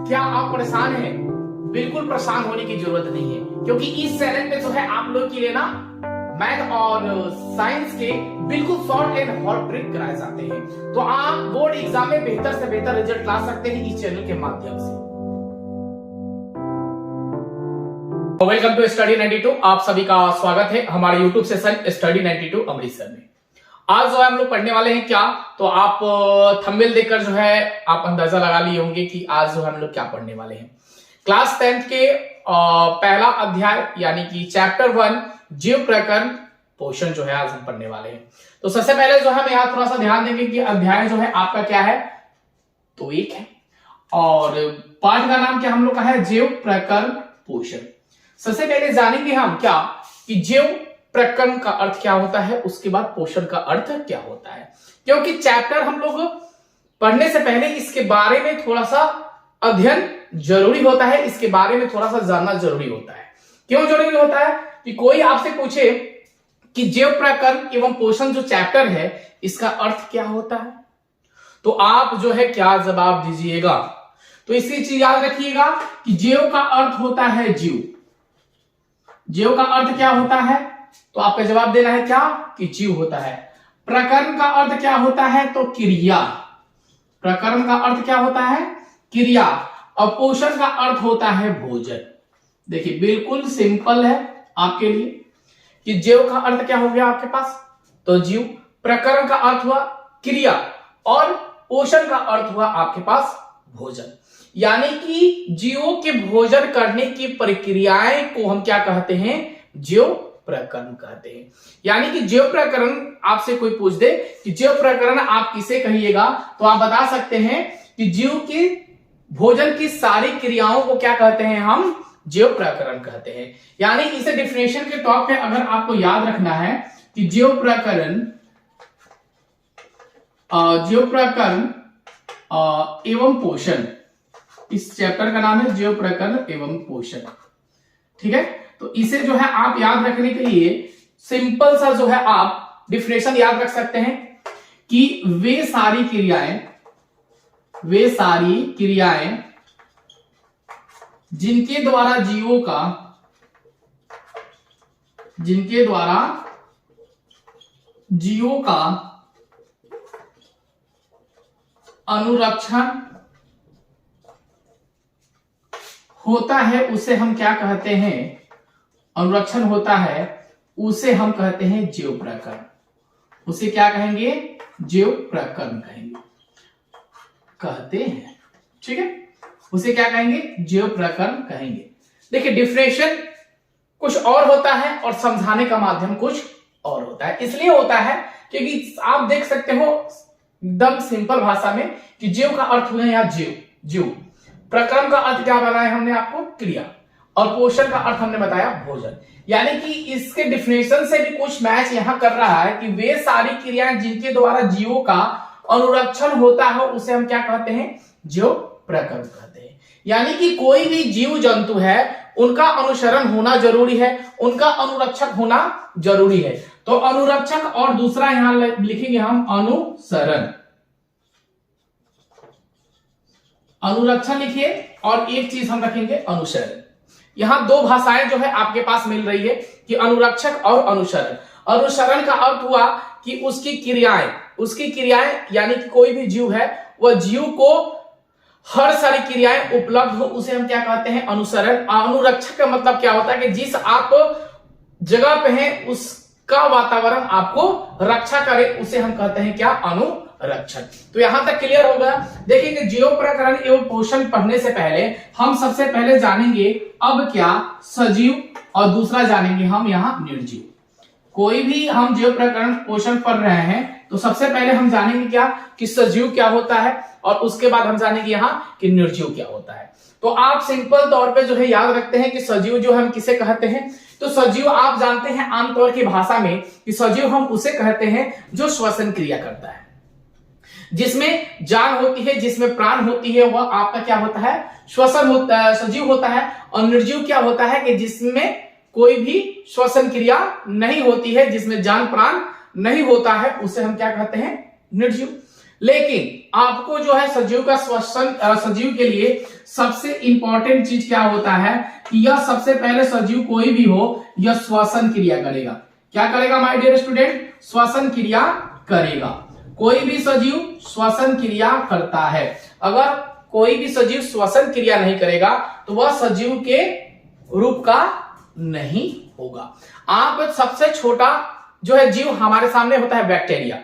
क्या आप परेशान हैं? बिल्कुल परेशान होने की जरूरत नहीं है, क्योंकि इस चैनल पे जो है आप लोग के लिए ना मैथ और साइंस के बिल्कुल शॉर्ट एंड हॉट ट्रिक कराए जाते हैं, तो आप बोर्ड एग्जाम में बेहतर से बेहतर रिजल्ट ला सकते हैं इस चैनल के माध्यम से। Welcome to study 92। आप सभी का स्वागत है हमारे यूट्यूब सेशन स्टडी 92 अमृतसर में। आज जो है हम लोग पढ़ने वाले हैं क्या, तो आप थंबनेल देखकर जो है आप अंदाजा लगा लिए होंगे कि आज जो हम लोग क्या पढ़ने वाले हैं। क्लास 10th के पहला अध्याय यानी कि चैप्टर 1 जीव प्रकरण पोषण जो है आज हम पढ़ने वाले हैं। तो सबसे पहले जो है हम यहाँ थोड़ा सा ध्यान देंगे कि अध्याय जो है आपका क्या है, तो एक है, और पाठ का नाम क्या हम लोग का है, जीव प्रकरण पोषण। सबसे पहले जानेंगे हम क्या कि जीव प्रकरण का अर्थ क्या होता है, उसके बाद पोषण का अर्थ क्या होता है, क्योंकि चैप्टर हम लोग पढ़ने से पहले इसके बारे में थोड़ा सा अध्ययन जरूरी होता है, इसके बारे में थोड़ा सा जानना जरूरी होता है। क्यों जरूरी होता है कि कोई आपसे पूछे कि जीव प्रकरण एवं पोषण जो चैप्टर है इसका अर्थ क्या होता है, तो आप जो है क्या जवाब दीजिएगा। तो इसकी चीज याद रखिएगा कि जीव का अर्थ होता है जीव। जीव का अर्थ क्या होता है, तो आपका जवाब देना है क्या कि जीव होता है। प्रकरण का अर्थ क्या होता है, तो क्रिया। प्रकरण का अर्थ क्या होता है, क्रिया। और पोषण का अर्थ होता है भोजन। देखिए बिल्कुल सिंपल है आपके लिए कि जीव का अर्थ क्या हो गया आपके पास, तो जीव। प्रकरण का अर्थ हुआ क्रिया और पोषण का अर्थ हुआ आपके पास भोजन। यानी कि जीवों के भोजन करने की प्रक्रियाएं को हम क्या कहते हैं, जीव प्रकरण कहते हैं। यानी कि जीव प्रकरण आपसे कोई पूछ दे कि जीव प्रकरण आप किसे कहिएगा, तो आप बता सकते हैं कि जीव के भोजन की सारी क्रियाओं को क्या कहते हैं, हम जीव प्रकरण कहते हैं। यानी इसे डिफिनेशन के तौर पे अगर आपको याद रखना है कि जीव प्रकरण एवं पोषण, इस चैप्टर का नाम है जीव प्रकरण एवं पोषण, ठीक है। तो इसे जो है आप याद रखने के लिए सिंपल सा जो है आप डिफिनेशन याद रख सकते हैं कि वे सारी क्रियाएं जिनके द्वारा जीवों का अनुरक्षण होता है उसे हम क्या कहते हैं, अनुरक्षण होता है उसे हम कहते हैं जीव प्रकरण। उसे क्या कहेंगे, जीव प्रकरण कहते हैं, ठीक है। उसे क्या कहेंगे, जीव प्रकरण कहेंगे। देखिए डिफिनेशन कुछ और होता है और समझाने का माध्यम कुछ और होता है। इसलिए होता है क्योंकि आप देख सकते हो एकदम सिंपल भाषा में कि जीव का अर्थ हुआ यहाँ जीव। प्रकरण का अर्थ क्या बताया हमने आपको, क्रिया, और पोषण का अर्थ हमने बताया भोजन। यानी कि इसके डिफिनेशन से भी कुछ मैच यहां कर रहा है कि वे सारी क्रियाएं जिनके द्वारा जीवों का अनुरक्षण होता है उसे हम क्या कहते हैं, जीव प्रकरण कहते हैं। यानी कि कोई भी जीव जंतु है उनका अनुसरण होना जरूरी है, उनका अनुरक्षक होना जरूरी है। तो अनुरक्षक और दूसरा यहां लिखेंगे हम अनुसरण। अनुरक्षण लिखिए और एक चीज हम रखेंगे अनुसरण। यहां दो भाषाएं जो है आपके पास मिल रही है कि अनुरक्षक और अनुसरण। अनुसरण का अर्थ हुआ कि उसकी क्रियाएं यानी कि कोई भी जीव है वह जीव को हर सारी क्रियाएं उपलब्ध हो उसे हम क्या कहते हैं, अनुसरण। अनुरक्षक का मतलब क्या होता है कि जिस आप जगह पे हैं उसका वातावरण आपको रक्षा करे उसे हम कहते हैं क्या, अनुरक्षण। तो यहां तक क्लियर हो गया। देखिए कि जीव प्रकरण एवं पोषण पढ़ने से पहले हम सबसे पहले जानेंगे अब क्या, सजीव, और दूसरा जानेंगे हम यहां निर्जीव। कोई भी हम जीव प्रकरण पोषण पढ़ रहे हैं तो सबसे पहले हम जानेंगे क्या कि सजीव क्या होता है, और उसके बाद हम जानेंगे यहां कि निर्जीव क्या होता है। तो आप सिंपल तौर पे जो है याद रखते हैं कि सजीव जो हम किसे कहते हैं, तो सजीव आप जानते हैं आमतौर की भाषा में कि सजीव हम उसे कहते हैं जो श्वसन क्रिया करता है, जिसमें जान होती है, जिसमें प्राण होती है, वह आपका क्या होता है, श्वसन होता है, सजीव होता है। और निर्जीव क्या होता है कि जिसमें कोई भी श्वसन क्रिया नहीं होती है, जिसमें जान प्राण नहीं होता है, उसे हम क्या कहते हैं, निर्जीव। लेकिन आपको जो है सजीव का श्वसन, सजीव के लिए सबसे इंपॉर्टेंट चीज क्या होता है कि यह सबसे पहले सजीव कोई भी हो, यह श्वसन क्रिया करेगा। क्या करेगा माय डियर स्टूडेंट? श्वसन क्रिया करेगा। कोई भी सजीव श्वसन क्रिया करता है। अगर कोई भी सजीव श्वसन क्रिया नहीं करेगा तो वह सजीव के रूप का नहीं होगा। आप सबसे छोटा जो है जीव हमारे सामने होता है बैक्टीरिया।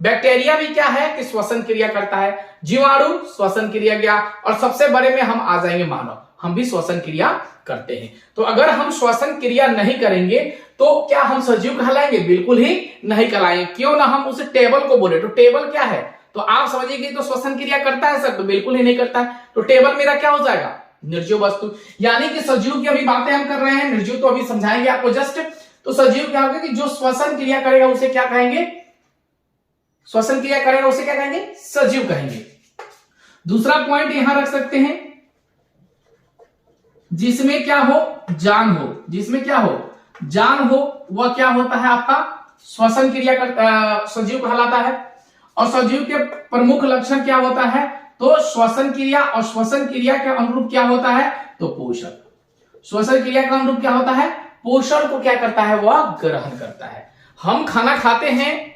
बैक्टीरिया भी क्या है कि श्वसन क्रिया करता है। जीवाणु श्वसन क्रिया किया, और सबसे बड़े में हम आ जाएंगे मानव, हम भी श्वसन क्रिया करते हैं। तो अगर हम श्वसन क्रिया नहीं करेंगे तो क्या हम सजीव कहलाएंगे? बिल्कुल ही नहीं कहलाएंगे। क्यों ना हम उसे टेबल को बोले। तो टेबल क्या है? तो आप समझिए तो श्वसन क्रिया करता है सर? तो बिल्कुल ही नहीं करता है। तो टेबल मेरा क्या हो जाएगा? निर्जीव वस्तु। यानी कि सजीव की अभी बातें हम कर रहे हैं, निर्जीव तो अभी समझाएंगे आपको जस्ट। तो सजीव क्या होगा कि जो श्वसन क्रिया करेगा उसे क्या कहेंगे? श्वसन क्रिया करेगा उसे क्या कहेंगे? सजीव कहेंगे। दूसरा पॉइंट यहां रख सकते हैं, जिसमें क्या हो? जान हो। जिसमें क्या हो? जान हो, वह क्या होता है आपका? श्वसन क्रिया का सजीव कहलाता है। और सजीव के प्रमुख लक्षण क्या होता है? तो श्वसन क्रिया, और श्वसन क्रिया के अनुरूप क्या होता है? तो पोषण। श्वसन क्रिया का अनुरूप क्या होता है? पोषण को क्या करता है? वह ग्रहण करता है। हम खाना खाते हैं,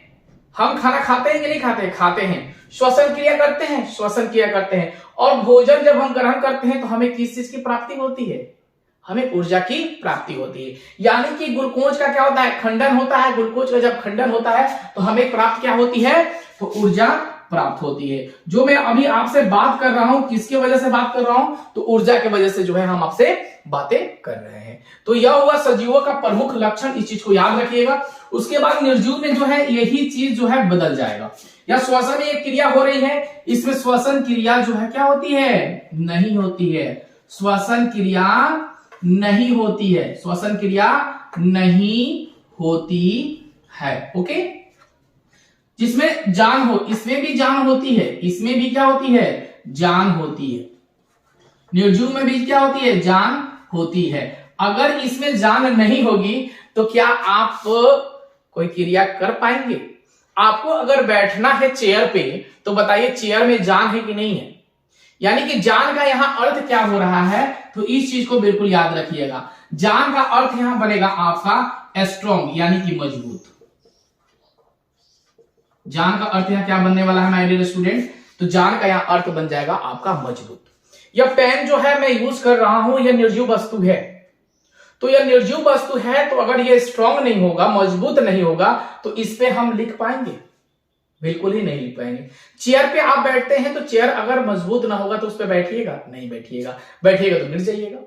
हम खाना खाते हैं कि नहीं खाते? खाते हैं। श्वसन क्रिया करते हैं, श्वसन क्रिया करते हैं। और भोजन जब हम ग्रहण करते हैं तो हमें किस चीज की प्राप्ति होती है? हमें ऊर्जा की प्राप्ति होती है। यानी कि ग्लूकोज का क्या होता है? खंडन होता है। ग्लूकोज का जब खंडन होता है तो हमें प्राप्त क्या होती है? तो ऊर्जा प्राप्त होती है। जो मैं अभी आपसे बात कर रहा हूं, किसकी वजह से बात कर रहा हूं? तो ऊर्जा की वजह से जो है हम आपसे बातें कर रहे हैं। तो यह हुआ सजीवों का प्रमुख लक्षण, इस चीज को याद रखिएगा। उसके बाद निर्जीव में जो है यही चीज जो है बदल जाएगा। या श्वसन में एक क्रिया हो रही है, इसमें श्वसन क्रिया जो है क्या होती है? नहीं होती है। श्वसन क्रिया नहीं होती है। श्वसन क्रिया नहीं होती है। ओके। जिसमें जान हो, इसमें भी जान होती है। इसमें भी क्या होती है? जान होती है। निर्जीव में भी क्या होती है? जान होती है। अगर इसमें जान नहीं होगी तो क्या आप कोई क्रिया कर पाएंगे? आपको अगर बैठना है चेयर पे तो बताइए चेयर में जान है कि नहीं है? यानी कि जान का यहां अर्थ क्या हो रहा है? तो इस चीज को बिल्कुल याद रखिएगा। जान का अर्थ यहां बनेगा आपका स्ट्रॉन्ग, यानी कि मजबूत। जान का अर्थ यहां क्या बनने वाला है माय डियर स्टूडेंट? तो जान का यहां अर्थ बन जाएगा आपका मजबूत। यह पेन जो है मैं यूज कर रहा हूं, यह निर्जीव वस्तु है। तो यह निर्जीव वस्तु है, तो अगर यह स्ट्रांग नहीं होगा, मजबूत नहीं होगा, तो इस पे हम लिख पाएंगे? बिल्कुल ही नहीं लिख पाएंगे। चेयर पे आप बैठते हैं तो चेयर अगर मजबूत ना होगा तो उस पर बैठिएगा? नहीं बैठिएगा। बैठिएगा तो गिर जाइएगा।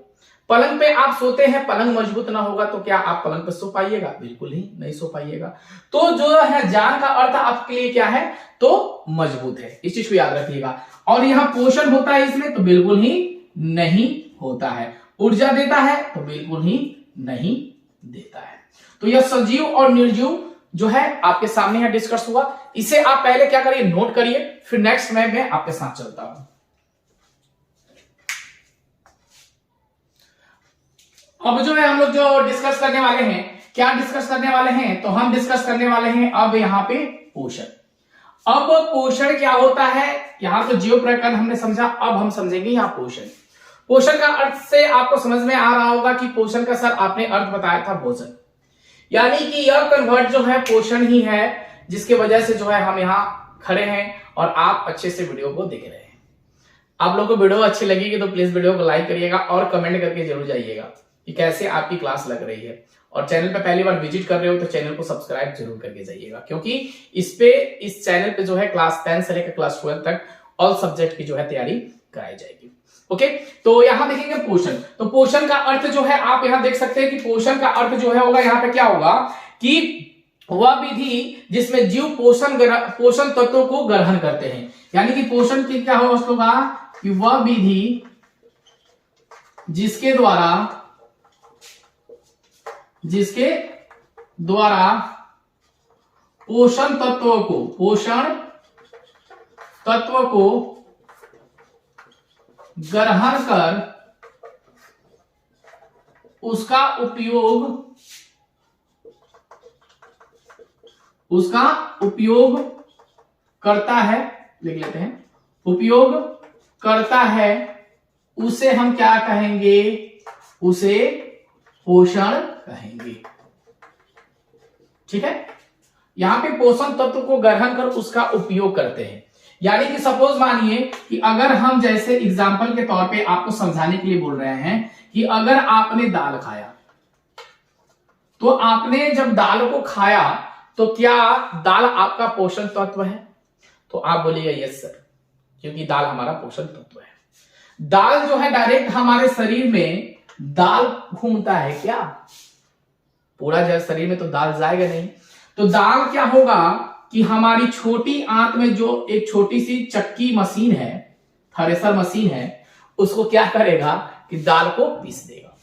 पलंग पे आप सोते हैं, पलंग मजबूत ना होगा तो क्या आप पलंग पे सो पाइएगा? बिल्कुल ही नहीं सो पाइएगा। तो जो है जान का अर्थ आपके लिए क्या है? तो मजबूत है। इस चीज को याद रखिएगा। और यहां पोषण होता है इसमें? तो बिल्कुल ही नहीं होता है। ऊर्जा देता है? तो बिल्कुल ही नहीं देता है। तो यह सजीव और निर्जीव जो है आपके सामने यहां डिस्कस हुआ। इसे आप पहले क्या करिए? नोट करिए, फिर नेक्स्ट मैं आपके साथ चलता हूं। अब जो है हम लोग जो डिस्कस करने वाले हैं, क्या डिस्कस करने वाले हैं? तो हम डिस्कस करने वाले हैं अब यहां पे पोषण। अब पोषण क्या होता है? यहां तो जीव प्रकरण हमने समझा, अब हम समझेंगे यहां पोषण। पोषण का अर्थ से आपको समझ में आ रहा होगा कि पोषण का सर आपने अर्थ बताया था भोजन। यानी कि यह कन्वर्ट जो है पोषण ही है, जिसके वजह से जो है हम यहां खड़े हैं और आप अच्छे से वीडियो को देख रहे हैं। आप लोगों को वीडियो अच्छी लगेगी तो प्लीज वीडियो को लाइक करिएगा और कमेंट करके जरूर जाइएगा कि कैसे आपकी क्लास लग रही है। और चैनल पे पहली बार विजिट कर रहे हो तो चैनल को सब्सक्राइब जरूर करके जाइएगा, क्योंकि इस चैनल पे जो है क्लास 10 से लेकर क्लास 12 तक ऑल सब्जेक्ट की जो है तैयारी कराई जाएगी। ओके, तो यहां देखेंगे पोषण। तो पोषण का अर्थ जो है आप यहां देख सकते हैं कि पोषण का अर्थ जो है होगा यहां पे क्या होगा कि वह विधि जिसमें जीव पोषण तत्वों को ग्रहण करते हैं। यानी कि पोषण की क्या होगा कि वह विधि जिसके द्वारा पोषण तत्व को ग्रहण कर उसका उपयोग करता है लिख लेते हैं, उपयोग करता है उसे हम क्या कहेंगे, उसे पोषण कहेंगे। ठीक है, यहां पे पोषण तत्व को ग्रहण कर उसका उपयोग करते हैं। यानी कि सपोज मानिए कि अगर हम जैसे एग्जाम्पल के तौर पे आपको समझाने के लिए बोल रहे हैं कि अगर आपने दाल खाया, तो आपने जब दाल को खाया तो क्या दाल आपका पोषण तत्व है? तो आप बोलिएगा यस सर, क्योंकि दाल हमारा पोषण तत्व है। दाल जो है डायरेक्ट हमारे शरीर में दाल घूमता है क्या? पूरा जो शरीर में तो दाल जाएगा नहीं। तो दाल क्या होगा कि हमारी छोटी आंत में जो एक छोटी सी चक्की मशीन है, थ्रेसर मशीन है, उसको क्या करेगा कि दाल को पीस देगा,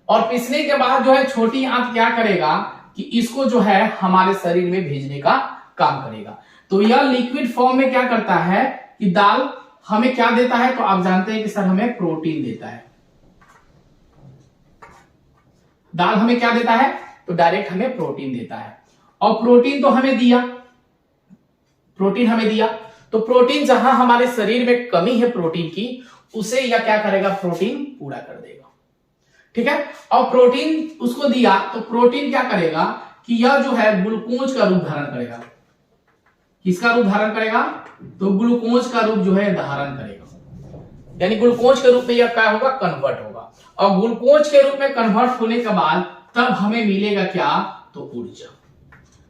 और पीसने के बाद जो है छोटी आंत क्या करेगा कि इसको जो है हमारे शरीर में भेजने का काम करेगा। तो यह लिक्विड फॉर्म में क्या करता है कि दाल हमें क्या देता है? तो आप जानते हैं कि सर हमें प्रोटीन देता है। दाल हमें क्या देता है? तो डायरेक्ट हमें प्रोटीन देता है, और प्रोटीन तो हमें दिया, प्रोटीन हमें दिया, तो प्रोटीन जहां हमारे शरीर में कमी है प्रोटीन की, उसे यह क्या करेगा? प्रोटीन पूरा कर देगा। ठीक है, और प्रोटीन उसको दिया तो प्रोटीन क्या करेगा कि यह जो है ग्लूकोज का रूप धारण करेगा। किसका रूप धारण करेगा? तो ग्लूकोज का रूप जो है धारण करेगा, यानी ग्लूकोज के रूप में यह क्या होगा? कन्वर्ट होगा, और ग्लूकोज के रूप में कन्वर्ट होने के बाद तब हमें मिलेगा क्या? तो ऊर्जा।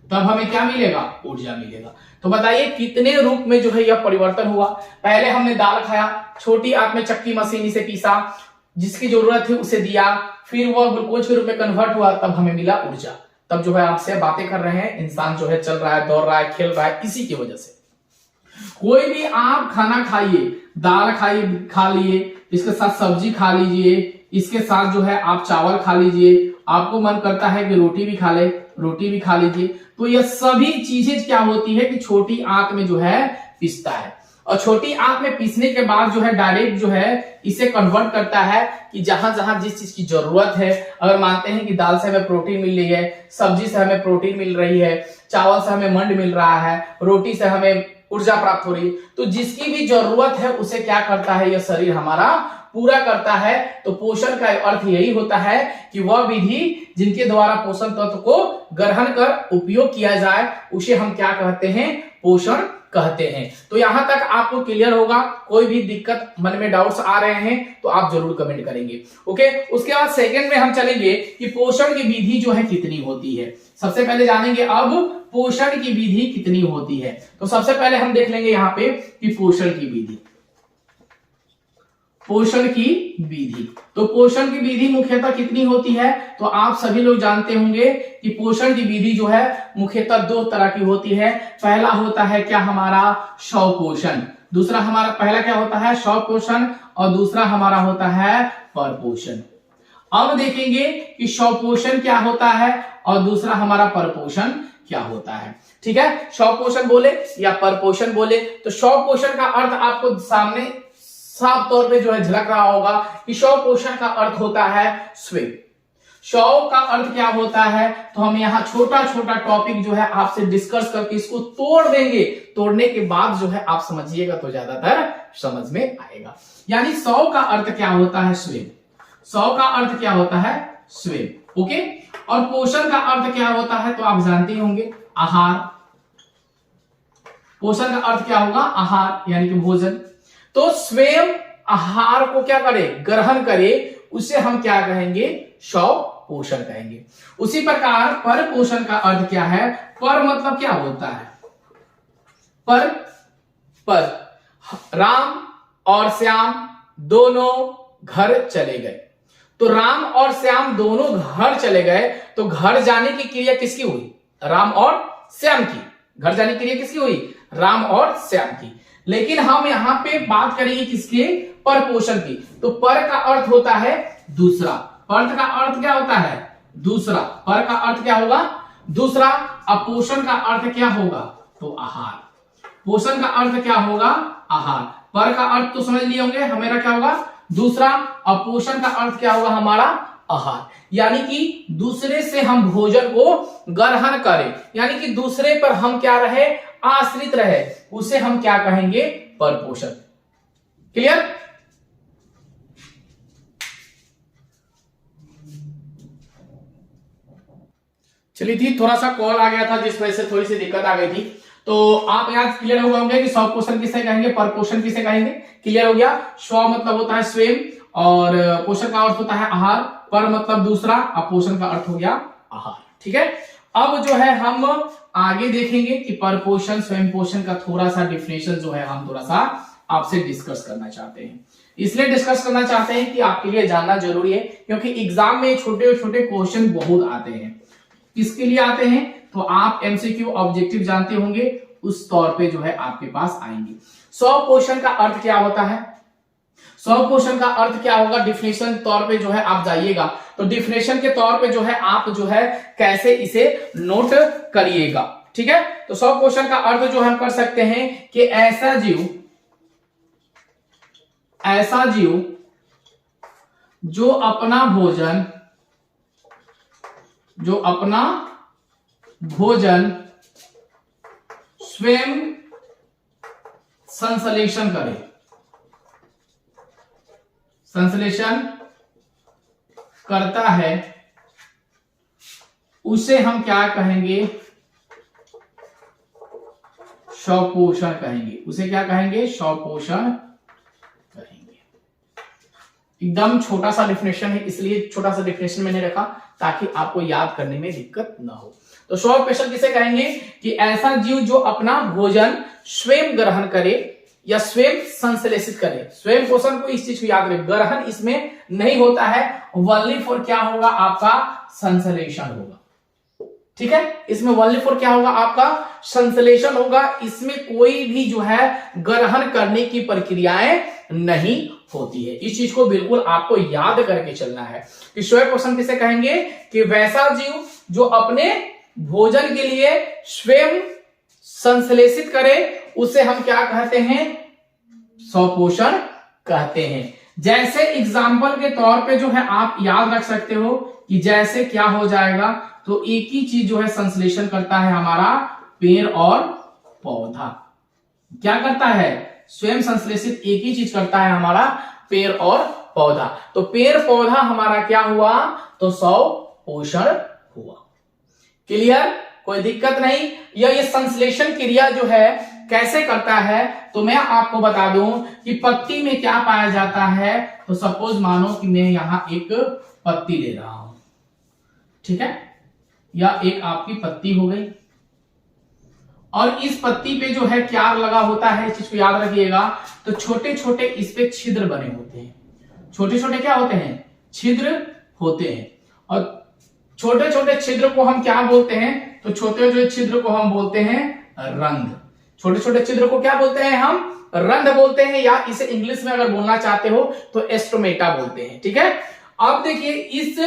तब हमें क्या मिलेगा? ऊर्जा मिलेगा। तो बताइए कितने रूप में जो है यह परिवर्तन हुआ। पहले हमने दाल खाया, छोटी आंत में चक्की मशीन से पीसा, जिसकी जरूरत थी उसे दिया, फिर वह ग्लूकोज के रूप में कन्वर्ट हुआ, तब हमें मिला ऊर्जा। तब जो है आपसे बातें कर रहे हैं, इंसान जो है चल रहा है, दौड़ रहा है, खेल रहा है, इसी की वजह से। कोई भी आप खाना खाइए, दाल खाइए, खा लिए, इसके साथ सब्जी खा लीजिए, इसके साथ जो है आप चावल खा लीजिए, आपको मन करता है कि रोटी भी खा ले, रोटी भी खा लीजिए। तो यह सभी चीजें क्या होती है कि छोटी आंत में जो है पीसता है, और छोटी आंत में पीसने के बाद जो है डायरेक्ट जो है इसे कन्वर्ट करता है कि जहां जहां जिस चीज की जरूरत है। अगर मानते हैं कि दाल से हमें प्रोटीन मिल रही है, सब्जी से हमें प्रोटीन मिल रही है, चावल से हमें मंड मिल रहा है, रोटी से हमें ऊर्जा प्राप्त हो रही है, तो जिसकी भी जरूरत है उसे क्या करता है? यह शरीर हमारा पूरा करता है। तो पोषण का अर्थ यही होता है कि वह विधि जिनके द्वारा पोषण तत्व को ग्रहण कर उपयोग किया जाए, उसे हम क्या कहते हैं? पोषण कहते हैं। तो यहां तक आपको क्लियर होगा। कोई भी दिक्कत मन में डाउट्स आ रहे हैं तो आप जरूर कमेंट करेंगे। ओके, उसके बाद सेकंड में हम चलेंगे कि पोषण की विधि जो है कितनी होती है। सबसे पहले जानेंगे अब पोषण की विधि कितनी होती है। तो सबसे पहले हम देख लेंगे यहां पे कि पोषण की विधि। पोषण की विधि, तो पोषण की विधि मुख्यतः कितनी होती है? तो आप सभी लोग जानते होंगे कि पोषण की विधि जो है मुख्यतः दो तरह की होती है। पहला होता है क्या? हमारा स्वपोषण। दूसरा हमारा पहला क्या होता है? स्वपोषण, और दूसरा हमारा होता है परपोषण। अब देखेंगे कि स्वपोषण क्या होता है और दूसरा हमारा परपोषण क्या होता है। ठीक है, स्वपोषण बोले या परपोषण बोले, तो स्वपोषण का अर्थ आपको सामने साफ तौर पे जो है झलक रहा होगा कि स्वपोषण का अर्थ होता है स्वयं। स्व का अर्थ क्या होता है? तो हम यहाँ छोटा छोटा टॉपिक जो है आपसे डिस्कस करके इसको तोड़ देंगे। तोड़ने के बाद जो है आप समझिएगा तो ज्यादातर समझ में आएगा। यानी स्व का अर्थ क्या होता है? स्वयं। स्व का अर्थ क्या होता है? स्वयं। ओके, और पोषण का अर्थ क्या होता है? तो आप जानते होंगे, आहार। पोषण का अर्थ क्या होगा? आहार, यानी कि भोजन। तो स्वयं आहार को क्या करे? ग्रहण करे, उसे हम क्या कहेंगे? स्वपोषण कहेंगे। उसी प्रकार पर पोषण का अर्थ क्या है? पर मतलब क्या होता है? पर राम और श्याम दोनों घर चले गए। तो राम और श्याम दोनों घर चले गए, तो घर जाने की क्रिया किसकी हुई? राम और श्याम की। घर जाने की क्रिया किसकी हुई? राम और श्याम की। लेकिन हम यहां पे बात करेंगे किसके? परपोषण की। तो पर का अर्थ होता है दूसरा। पर का अर्थ क्या होता है? दूसरा। पर का अर्थ क्या होगा? दूसरा। अब पोषण का अर्थ क्या होगा? तो आहार। पोषण का अर्थ क्या होगा? आहार। पर का अर्थ तो समझ लिए होंगे, हमारा क्या होगा? दूसरा। और पोषण का अर्थ क्या होगा? हमारा आहार, यानी कि दूसरे से हम भोजन को ग्रहण करें, यानी कि दूसरे पर हम क्या रहे, आश्रित रहे, उसे हम क्या कहेंगे, परपोषण। क्लियर? चलिए थी, थोड़ा सा कॉल आ गया था जिस वजह से थोड़ी सी दिक्कत आ गई थी। तो आप यहाँ क्लियर हो गए होंगे कि स्वपोषण किसे कहेंगे, परपोषण किसे कहेंगे। क्लियर हो गया? स्व मतलब होता है स्वयं, और पोषण का अर्थ होता है आहार, पर मतलब दूसरा, और पोषण का अर्थ हो गया आहार। ठीक है, अब जो है हम आगे देखेंगे कि परपोषण स्वयं पोषण का थोड़ा सा डिफिनेशन जो है हम थोड़ा सा आपसे डिस्कस करना चाहते हैं। इसलिए डिस्कस करना चाहते हैं कि आपके लिए जानना जरूरी है, क्योंकि एग्जाम में छोटे छोटे क्वेश्चन बहुत आते हैं। किसके लिए आते हैं, तो आप एमसीक्यू ऑब्जेक्टिव जानते होंगे, उस तौर पे जो है आपके पास आएंगे। स्वपोषण का अर्थ क्या होता है, स्वपोषण का अर्थ क्या होगा, डिफिनेशन तौर पे जो है आप जाइएगा, तो डिफिनेशन के तौर पे जो है आप जो है कैसे इसे नोट करिएगा। ठीक है, तो स्वपोषण का अर्थ जो हम कर सकते हैं कि ऐसा जीव जो अपना भोजन स्वयं संश्लेषण करता है, उसे हम क्या कहेंगे, स्वपोषण कहेंगे। उसे क्या कहेंगे, स्वपोषण कहेंगे। एकदम छोटा सा डिफिनेशन है, इसलिए छोटा सा डिफिनेशन मैंने रखा ताकि आपको याद करने में दिक्कत ना हो। तो स्वपोषण किसे कहेंगे कि ऐसा जीव जो अपना भोजन स्वयं ग्रहण करे या स्वयं संश्लेषित करे। स्वयं पोषण को इस चीज को याद रखें, ग्रहण इसमें नहीं होता है, वनली फॉर क्या होगा, आपका संश्लेषण होगा। ठीक है, इसमें वनली फॉर क्या होगा, आपका संश्लेषण होगा। इसमें कोई भी जो है ग्रहण करने की प्रक्रियाएं नहीं होती है। इस चीज को बिल्कुल आपको याद करके चलना है कि स्वयं पोषण किसे कहेंगे कि वैसा जीव जो अपने भोजन के लिए स्वयं संश्लेषित करे, उसे हम क्या कहते हैं, स्वपोषण कहते हैं। जैसे एग्जाम्पल के तौर पे जो है आप याद रख सकते हो कि जैसे क्या हो जाएगा, तो एक ही चीज जो है संश्लेषण करता है हमारा पेड़ और पौधा। क्या करता है, स्वयं संश्लेषित एक ही चीज करता है हमारा पेड़ और पौधा। तो पेड़ पौधा हमारा क्या हुआ, तो स्वपोषण हुआ। क्लियर, कोई दिक्कत नहीं। ये संश्लेषण क्रिया जो है कैसे करता है, तो मैं आपको बता दूं कि पत्ती में क्या पाया जाता है। तो सपोज मानो कि मैं यहां एक पत्ती ले रहा हूं, ठीक है, या एक आपकी पत्ती हो गई, और इस पत्ती पे जो है क्या लगा होता है, इस चीज को याद रखिएगा। तो छोटे छोटे इस पे छिद्र बने होते हैं, छोटे छोटे क्या होते हैं, छिद्र होते हैं। और छोटे छोटे छिद्र को हम क्या बोलते हैं, तो छोटे छोटे छिद्र को हम बोलते हैं रंध्र। छोटे छोटे छिद्र को क्या बोलते हैं, हम रंध्र बोलते हैं, या इसे इंग्लिश में अगर बोलना चाहते हो तो एस्टोमेटा बोलते हैं। ठीक है, अब देखिए इस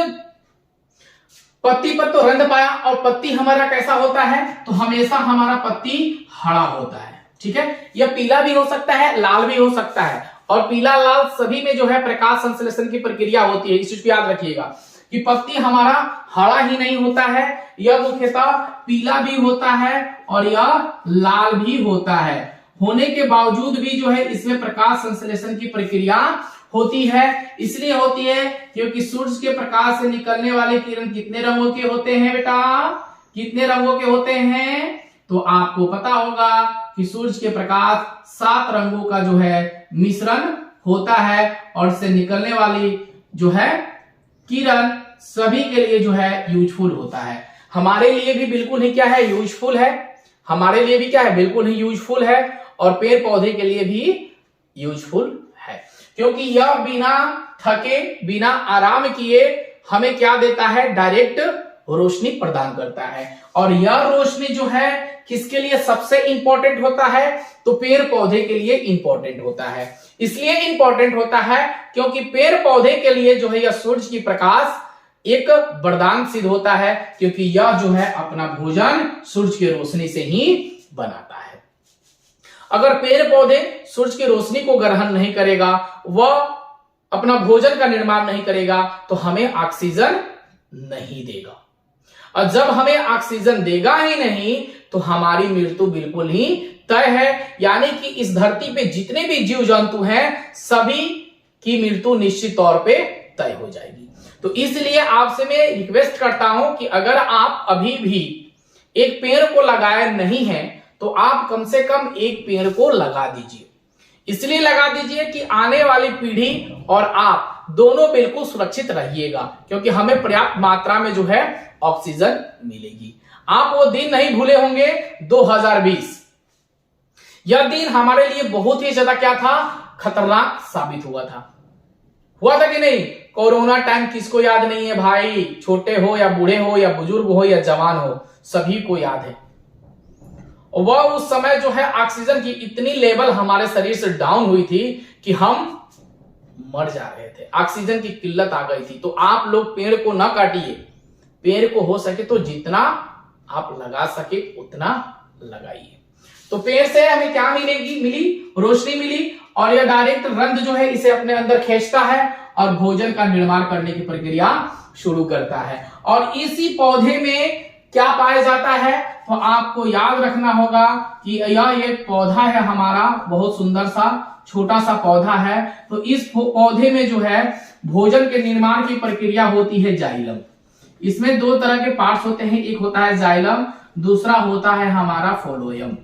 पत्ती पर तो रंध्र पाया, और पत्ती हमारा कैसा होता है, तो हमेशा हमारा पत्ती हरा होता है। ठीक है, यह पीला भी हो सकता है, लाल भी हो सकता है, और पीला लाल सभी में जो है प्रकाश संश्लेषण की प्रक्रिया होती है। इस चीज को याद रखिएगा कि पत्ती हमारा हरा ही नहीं होता है, यह मुख्यतः पीला भी होता है और यह लाल भी होता है। होने के बावजूद भी जो है इसमें प्रकाश संश्लेषण की प्रक्रिया होती है। इसलिए होती है क्योंकि सूर्य के प्रकाश से निकलने वाले किरण कितने रंगों के होते हैं बेटा, कितने रंगों के होते हैं, तो आपको पता होगा कि सूर्य के प्रकाश 7 रंगों का जो है मिश्रण होता है, और इससे निकलने वाली जो है किरण सभी के लिए जो है यूजफुल होता है। हमारे लिए भी बिल्कुल ही क्या है, यूजफुल है। हमारे लिए भी क्या है, बिल्कुल ही यूजफुल है, और पेड़ पौधे के लिए भी यूजफुल है, क्योंकि यह बिना थके बिना आराम किए हमें क्या देता है, डायरेक्ट रोशनी प्रदान करता है। और यह रोशनी जो है किसके लिए सबसे इंपॉर्टेंट होता है, तो पेड़ पौधे के लिए इंपॉर्टेंट होता है। इसलिए इंपॉर्टेंट होता है क्योंकि पेड़ पौधे के लिए जो है यह सूर्य की प्रकाश एक वरदान सिद्ध होता है, क्योंकि यह जो है अपना भोजन सूर्य की रोशनी से ही बनाता है। अगर पेड़ पौधे सूर्य की रोशनी को ग्रहण नहीं करेगा, वह अपना भोजन का निर्माण नहीं करेगा तो हमें ऑक्सीजन नहीं देगा, और जब हमें ऑक्सीजन देगा ही नहीं तो हमारी मृत्यु बिल्कुल ही तय है। यानी कि इस धरती पे जितने भी जीव जंतु हैं सभी की मृत्यु निश्चित तौर पे तय हो जाएगी। तो इसलिए आपसे मैं रिक्वेस्ट करता हूं कि अगर आप अभी भी एक पेड़ को लगाए नहीं है तो आप कम से कम एक पेड़ को लगा दीजिए। इसलिए लगा दीजिए कि आने वाली पीढ़ी और आप दोनों बिल्कुल सुरक्षित रहिएगा, क्योंकि हमें पर्याप्त मात्रा में जो है ऑक्सीजन मिलेगी। आप वो दिन नहीं भूले होंगे 2020, यह दिन हमारे लिए बहुत ही ज्यादा क्या था, खतरनाक साबित हुआ था कि नहीं। कोरोना टाइम किसको याद नहीं है भाई, छोटे हो या बूढ़े हो या बुजुर्ग हो या जवान हो, सभी को याद है। वह उस समय जो है ऑक्सीजन की इतनी लेवल हमारे शरीर से डाउन हुई थी कि हम मर जा रहे थे, ऑक्सीजन की किल्लत आ गई थी। तो आप लोग पेड़ को ना काटिए, पेड़ को हो सके तो जितना आप लगा सके उतना लगाइए। तो पेड़ से हमें क्या मिली रोशनी मिली, और यह डायरेक्ट रंध्र जो है इसे अपने अंदर खींचता है और भोजन का निर्माण करने की प्रक्रिया शुरू करता है। और इसी पौधे में क्या पाया जाता है, तो आपको याद रखना होगा कि यह एक पौधा है हमारा, बहुत सुंदर सा छोटा सा पौधा है। तो इस पौधे में जो है भोजन के निर्माण की प्रक्रिया होती है जाइलम। इसमें दो तरह के पार्ट्स होते हैं, एक होता है जाइलम, दूसरा होता है हमारा फोलोयम।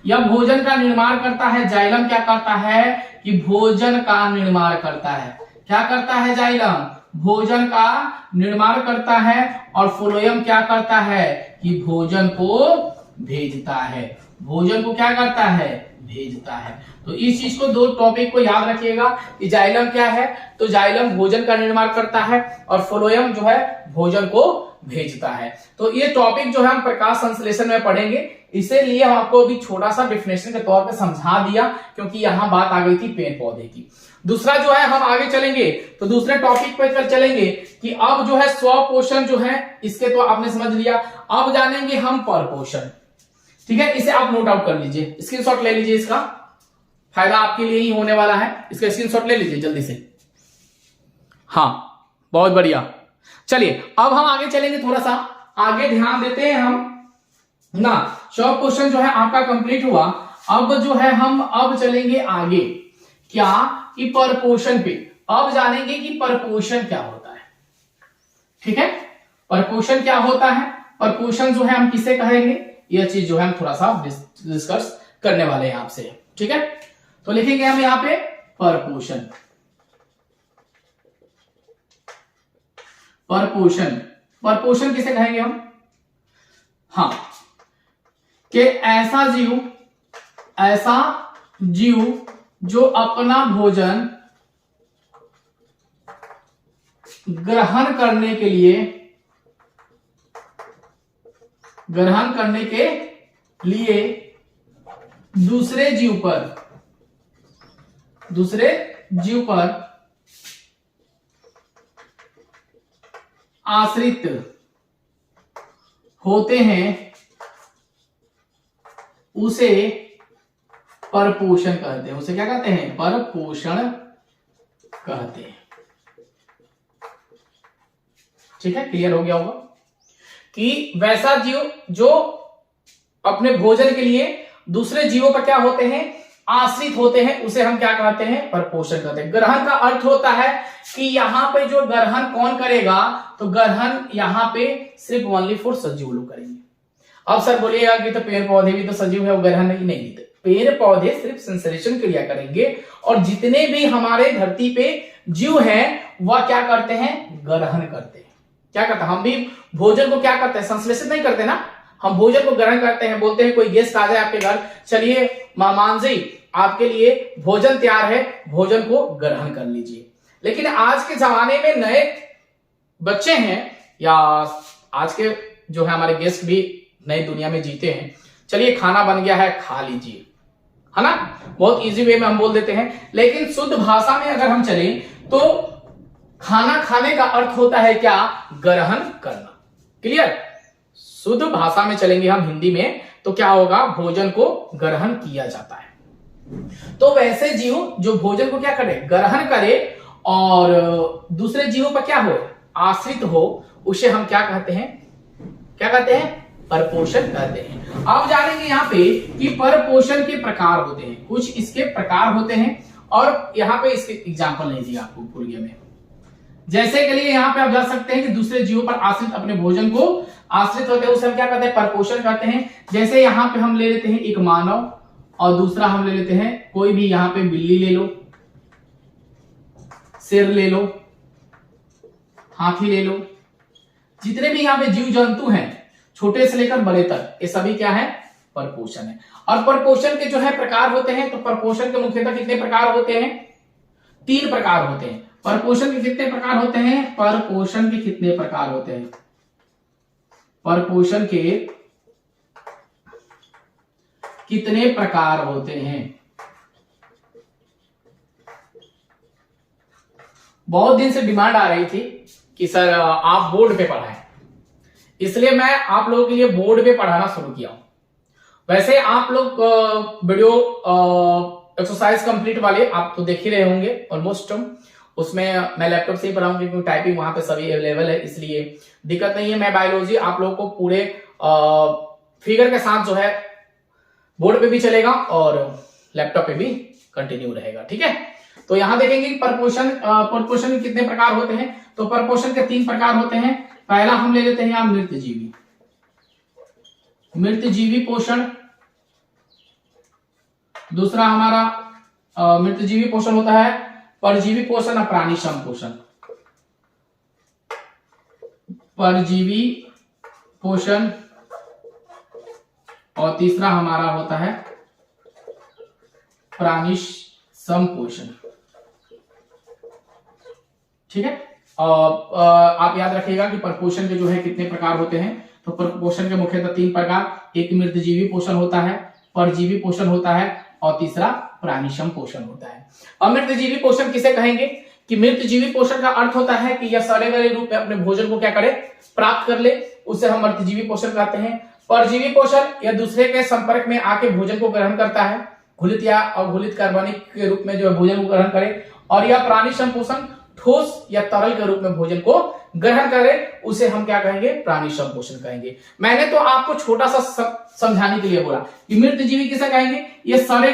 यह भोजन का निर्माण करता है। जाइलम क्या करता है कि भोजन का निर्माण करता है। क्या करता है जाइलम? भोजन का निर्माण करता है। और फोलोयम क्या करता है कि भोजन को भेजता है। भोजन को क्या करता है? भेजता है। तो इस चीज को, दो टॉपिक को याद रखिएगा कि जाइलम क्या है। तो जाइलम भोजन का निर्माण करता है और फोलोयम जो है भोजन को भेजता है। तो ये टॉपिक जो है हम प्रकाश संश्लेषण में पढ़ेंगे, इसीलिए हम आपको अभी छोटा सा डिफिनेशन के तौर पे समझा दिया, क्योंकि यहां बात आ गई थी पेड़ पौधे की। दूसरा जो है हम आगे चलेंगे तो दूसरे टॉपिक पर चलेंगे कि अब जो है स्वपोषण जो है, इसके तो आपने समझ लिया। अब जानेंगे हम परपोषण। ठीक है, इसे आप नोट आउट कर लीजिए, स्क्रीनशॉट ले लीजिए, इसका फायदा आपके लिए ही होने वाला है। इसका स्क्रीनशॉट ले लीजिए जल्दी से। हाँ, बहुत बढ़िया। चलिए अब हम आगे चलेंगे, थोड़ा सा आगे ध्यान देते हैं हम ना। स्वपोषण जो है आपका कंप्लीट हुआ। अब जो है हम अब चलेंगे आगे, क्या कि परपोषण पे। अब जानेंगे कि परपोषण क्या होता है। ठीक है, परपोषण क्या होता है, परपोषण जो है हम किसे कहेंगे, यह चीज जो है हम थोड़ा सा डिस्कस करने वाले हैं आपसे। ठीक है, तो लिखेंगे हम यहां पे परपोषण। परपोषण, परपोषण किसे कहेंगे हम? हाँ, कि ऐसा जीव जो अपना भोजन ग्रहण करने के लिए दूसरे जीव पर आश्रित होते हैं, उसे परपोषण कहते हैं। उसे क्या कहते हैं? परपोषण कहते हैं। ठीक है, क्लियर हो गया होगा कि वैसा जीव जो अपने भोजन के लिए दूसरे जीवों पर क्या होते हैं? आश्रित होते हैं, उसे हम क्या कहते हैं? परपोषण कहते हैं। ग्रहण का अर्थ होता है कि यहां पे जो ग्रहण कौन करेगा, तो ग्रहण यहां पे सिर्फ ओनली फॉर सजीव लोग करेंगे। अब सर बोलिएगा कि तो पेड़ पौधे भी तो सजीव है, वो ग्रहण नहीं। पेड़ पौधे सिर्फ संश्लेषण क्रिया करेंगे, और जितने भी हमारे धरती पे जीव हैं वह क्या करते हैं? ग्रहण करते हैं। क्या करते हैं? हम भी भोजन को क्या करते हैं? संश्लेषित नहीं करते ना, हम भोजन को ग्रहण करते हैं। बोलते हैं कोई गेस्ट आ जाए आपके घर, चलिए मेहमान जी आपके लिए भोजन तैयार है, भोजन को ग्रहण कर लीजिए। लेकिन आज के जमाने में नए बच्चे हैं, या आज के जो है हमारे गेस्ट भी नई दुनिया में जीते हैं, चलिए खाना बन गया है खा लीजिए, है ना। बहुत इजी वे में हम बोल देते हैं। लेकिन शुद्ध भाषा में अगर हम चलें तो खाना खाने का अर्थ होता है क्या? ग्रहण करना। क्लियर? शुद्ध भाषा में चलेंगे हम हिंदी में तो क्या होगा? भोजन को ग्रहण किया जाता है। तो वैसे जीव जो भोजन को क्या करे, ग्रहण करे और दूसरे जीवों पर क्या हो, आश्रित हो, उसे हम क्या कहते हैं, क्या कहते हैं, परपोषण कहते हैं। अब जानेंगे यहाँ पे कि परपोषण के प्रकार होते हैं, कुछ इसके प्रकार होते हैं और यहाँ पे इसके एग्जाम्पल नहीं दिया आपको भूल गया मैं। जैसे के लिए यहाँ पे आप जा सकते हैं कि दूसरे जीवों पर आश्रित, अपने भोजन को आश्रित होते हैं, उसे हम क्या कहते हैं, परपोषण कहते हैं। जैसे यहाँ पे हम ले लेते हैं एक मानव और दूसरा हम ले लेते हैं कोई भी, यहाँ पे बिल्ली ले लो, शेर ले लो, हाथी ले लो, जितने भी यहाँ पे जीव जंतु हैं छोटे से लेकर बड़े तक, ये सभी क्या है, परपोषण है। और परपोषण के जो है प्रकार होते हैं, तो परपोषण के मुख्यतः कितने प्रकार होते हैं, 3 प्रकार होते हैं। परपोषण के कितने प्रकार होते हैं, परपोषण के कितने प्रकार होते हैं, परपोषण के कितने प्रकार होते हैं। बहुत दिन से डिमांड आ रही थी कि सर आप बोर्ड पे पढ़ाएं, इसलिए मैं आप लोगों के लिए बोर्ड पे पढ़ाना शुरू किया हूं। वैसे आप लोग वीडियो एक्सरसाइज कंप्लीट वाले आप तो देख ही रहे होंगे ऑलमोस्ट, उसमें मैं लैपटॉप से ही पढ़ाऊंगा क्योंकि टाइपिंग वहां पे सभी अवेलेबल है, इसलिए दिक्कत नहीं है। मैं बायोलॉजी आप लोगों को पूरे फिगर के साथ जो है बोर्ड पे भी चलेगा और लैपटॉप पे भी कंटिन्यू रहेगा, ठीक है। तो यहां देखेंगे परपोषण के कितने प्रकार होते हैं, तो परपोषण के 3 प्रकार होते हैं। पहला हम ले लेते हैं मृतजीवी, मृतजीवी पोषण। दूसरा हमारा मृतजीवी पोषण होता है परजीवी पोषण और प्राणी संपोषण, परजीवी पोषण। और तीसरा हमारा होता है प्राणी संपोषण, ठीक है। आप याद रखिएगा कि परपोषण के जो है कितने प्रकार होते हैं, तो परपोषण के मुख्यतः 3 प्रकार, एक मृतजीवी पोषण होता है, परजीवी पोषण होता है और तीसरा प्राणी संपोषण होता है। अमृतजीवी पोषण किसे कहेंगे, कि मृतजीवी पोषण का अर्थ होता है कि यह सड़े गले रूप में अपने भोजन को क्या करे, प्राप्त कर ले, उसे हम मृतजीवी पोषण कहते हैं। परजीवी पोषण यह दूसरे के संपर्क में आके भोजन को ग्रहण करता है, घुलित या अघुलित कार्बनिक के रूप में जो है भोजन को ग्रहण करे। और यह प्राणी संपोषण ठोस या तरल के रूप में भोजन को ग्रहण करे, उसे हम क्या कहेंगे, प्राणी संपोषण कहेंगे। मैंने तो आपको छोटा सा समझाने के लिए बोला कि मृतजीवी किसे कहेंगे, ये सड़े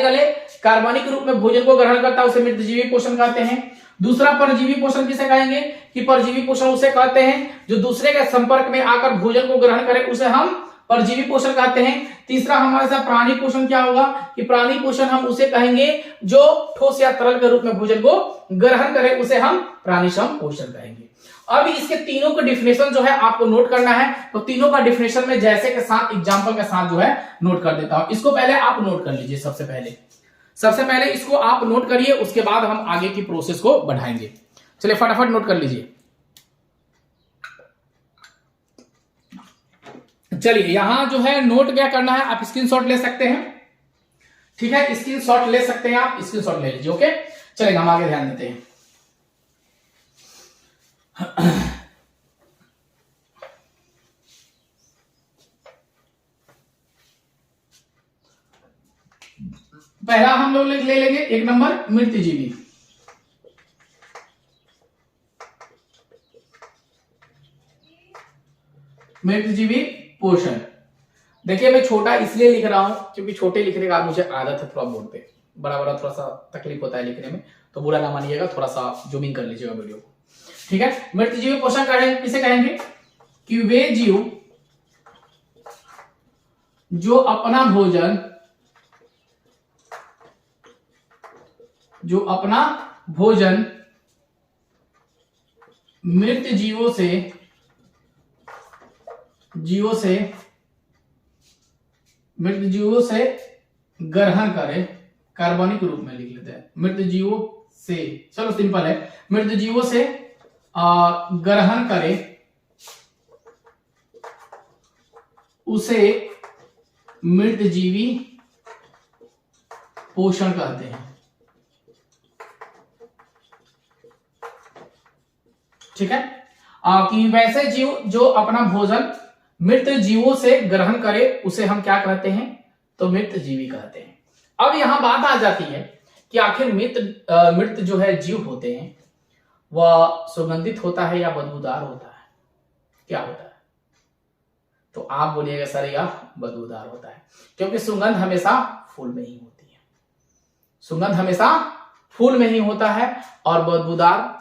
गले कार्बनिक रूप में भोजन को ग्रहण करता है, उसे मृतजीवी पोषण कहते हैं। दूसरा परजीवी पोषण किसे कहेंगे, कि परजीवी पोषण उसे कहते हैं जो दूसरे के संपर्क में आकर भोजन को ग्रहण करे, उसे हम परजीवी पोषण कहते हैं। तीसरा हमारे साथ प्राणी पोषण क्या होगा, कि प्राणी पोषण हम उसे कहेंगे जो ठोस या तरल के रूप में भोजन को ग्रहण करे, उसे हम प्राणी संपोषण कहेंगे। अब इसके तीनों का डिफिनेशन जो है आपको नोट करना है, तो तीनों का डिफिनेशन में जैसे के साथ एग्जांपल के साथ जो है नोट कर देता हूं। इसको पहले आप नोट कर लीजिए, सबसे पहले इसको आप नोट करिए, उसके बाद हम आगे की प्रोसेस को बढ़ाएंगे। चलिए फटाफट नोट कर लीजिए। चलिए यहां जो है नोट क्या करना है, आप स्क्रीनशॉट ले सकते हैं, ठीक है, स्क्रीनशॉट ले सकते हैं, आप स्क्रीनशॉट ले लीजिए। ओके चलेगा, हम आगे ध्यान देते हैं। पहला हम लोग ले लेंगे 1 नंबर मृतजीवी। मृतजीवी पोषण, देखिए मैं छोटा इसलिए लिख रहा हूं क्योंकि छोटे लिखने का मुझे आदत है, थोड़ा बोर्ड पे बड़ा थोड़ा सा तकलीफ होता है लिखने में, तो बुरा ना मानिएगा, थोड़ा सा जूमिंग कर लीजिएगा वीडियो को, ठीक है। मृतजीवी पोषण किसे कहेंगे, कि वे जीव जो अपना भोजन मृत जीवों से ग्रहण करे, कार्बनिक रूप में लिख लेते हैं, मृत जीवों से, चलो सिंपल है, मृत जीवों से ग्रहण करे, उसे मृतजीवी पोषण कहते हैं, ठीक है। कि वैसे जीव जो अपना भोजन मृत जीवों से ग्रहण करे, उसे हम क्या कहते हैं, तो मृत जीवी कहते हैं। अब यहां बात आ जाती है कि आखिर मृत जो है जीव होते हैं वह सुगंधित होता है या बदबूदार होता है, क्या होता है? तो आप बोलिएगा सर यह बदबूदार होता है, क्योंकि सुगंध हमेशा फूल में ही होती है, सुगंध हमेशा फूल में ही होता है, और बदबूदार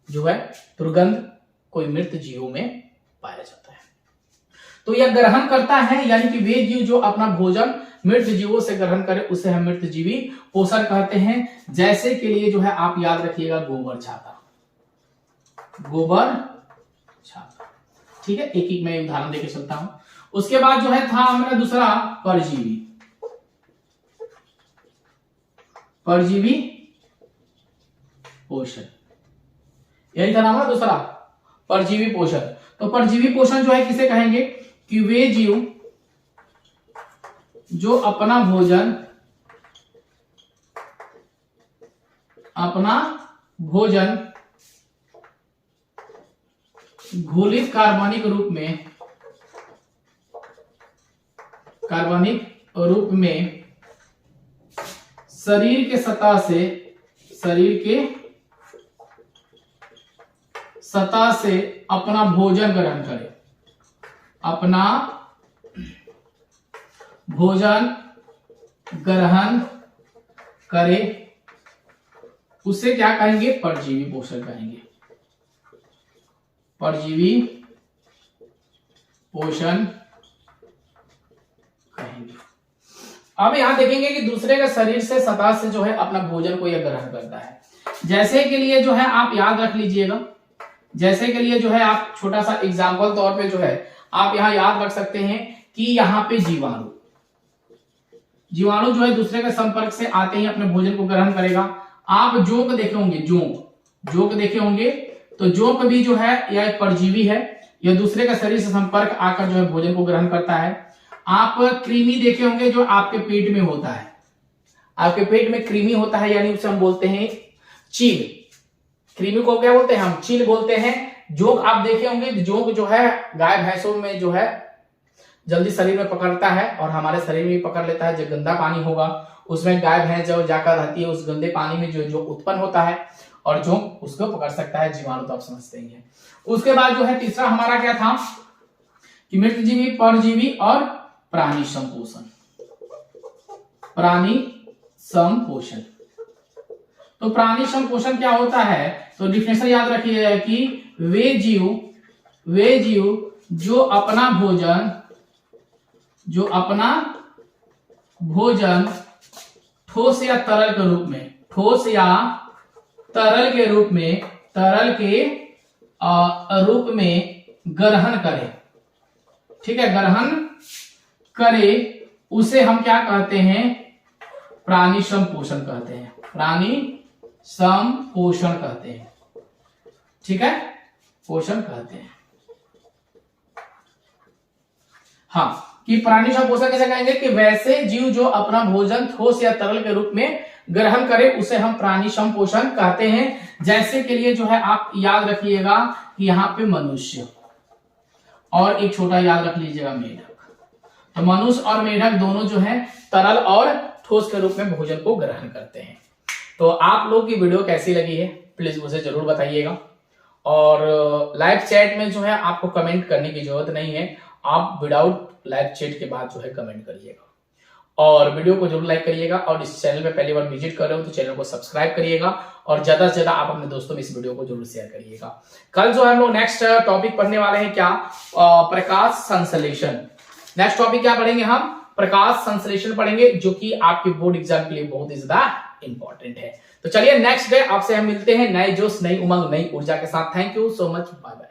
जो है दुर्गंध कोई मृत जीवों में पाया जाता है। तो यह ग्रहण करता है, यानी कि वे जीव जो अपना भोजन मृत जीवों से ग्रहण करे उसे हम मृत जीवी पोषण कहते हैं। जैसे के लिए जो है आप याद रखिएगा गोबर छाता, गोबर छाता, ठीक है। एक एक मैं उदाहरण देके चलता हूं। उसके बाद जो है था हमारा दूसरा परजीवी, परजीवी पोषण, यही था ना हमारा दूसरा परजीवी पोषण। तो परजीवी पोषण जो है किसे कहेंगे कि वे जीव जो अपना भोजन घोलित कार्बनिक रूप में शरीर के सतह से अपना भोजन ग्रहण करे, अपना भोजन ग्रहण करे, उसे क्या कहेंगे? परजीवी पोषण कहेंगे, परजीवी पोषण कहेंगे। अब यहां देखेंगे कि दूसरे के शरीर से सतह से जो है अपना भोजन को यह ग्रहण करता है। जैसे के लिए जो है आप याद रख लीजिएगा, जैसे के लिए जो है आप छोटा सा एग्जाम्पल तौर पे जो है आप यहां याद रख सकते हैं कि यहाँ पे जीवाणु जो है दूसरे के संपर्क से आते ही अपने भोजन को ग्रहण करेगा। आप जोंक देखे होंगे, जोंक देखे होंगे, तो जोंक भी जो है यह एक परजीवी है, यह दूसरे का शरीर से संपर्क आकर जो है भोजन को ग्रहण करता है। आप कृमि देखे होंगे जो आपके पेट में होता है, आपके पेट में कृमि होता है, यानी उसे हम बोलते हैं चील। कृमि को क्या बोलते हैं? हम चील बोलते हैं। जोंक आप देखे होंगे, जोंक जो है गाय भैंसों में जो है जल्दी शरीर में पकड़ता है और हमारे शरीर में भी पकड़ लेता है। जो गंदा पानी होगा उसमें गाय भैंस जो जाकर रहती है, उस गंदे पानी में जो उत्पन्न होता है और जोंक उसको पकड़ सकता है, जीवाणु तो आप समझते ही हैं। उसके बाद जो है तीसरा हमारा क्या था कि मृतजीवी, परजीवी और प्राणी संपोषण, प्राणी संपोषण। तो प्राणी संपोषण क्या होता है? तो डिफिनेशन याद रखिएगा कि वे जीव जो अपना भोजन ठोस या तरल के रूप में, ठोस या तरल के रूप में ग्रहण करे, ठीक है, ग्रहण करे, उसे हम क्या कहते हैं? प्राणी संपोषण कहते हैं, प्राणी संपोषण कहते हैं, ठीक है, पोषण कहते हैं। हाँ, कि प्राणी संपोषण कैसे कहेंगे कि वैसे जीव जो अपना भोजन ठोस या तरल के रूप में ग्रहण करे उसे हम प्राणी संपोषण कहते हैं। जैसे के लिए जो है आप याद रखिएगा कि यहाँ पे मनुष्य और एक छोटा याद रख लीजिएगा मेढक। तो मनुष्य और मेढक दोनों जो है तरल और ठोस के रूप में भोजन को ग्रहण करते हैं। तो आप लोग की वीडियो कैसी लगी है प्लीज मुझे जरूर बताइएगा, और लाइव चैट में जो है आपको कमेंट करने की जरूरत नहीं है, आप विदाउट लाइव चैट के बाद जो है कमेंट करिएगा, और वीडियो को जरूर लाइक करिएगा, और इस चैनल पे पहली बार विजिट कर रहे हो तो चैनल को सब्सक्राइब करिएगा, और ज्यादा से ज्यादा आप अपने दोस्तों में इस वीडियो को जरूर शेयर करिएगा। कल जो है हम लोग नेक्स्ट टॉपिक पढ़ने वाले हैं क्या? प्रकाश संश्लेषण। नेक्स्ट टॉपिक क्या पढ़ेंगे हम? प्रकाश संश्लेषण पढ़ेंगे, जो कि आपके बोर्ड एग्जाम के लिए बहुत ही ज्यादा इंपॉर्टेंट है। तो चलिए नेक्स्ट डे आपसे हम मिलते हैं नए जोश, नई उमंग, नई ऊर्जा के साथ। Thank you so much, bye bye.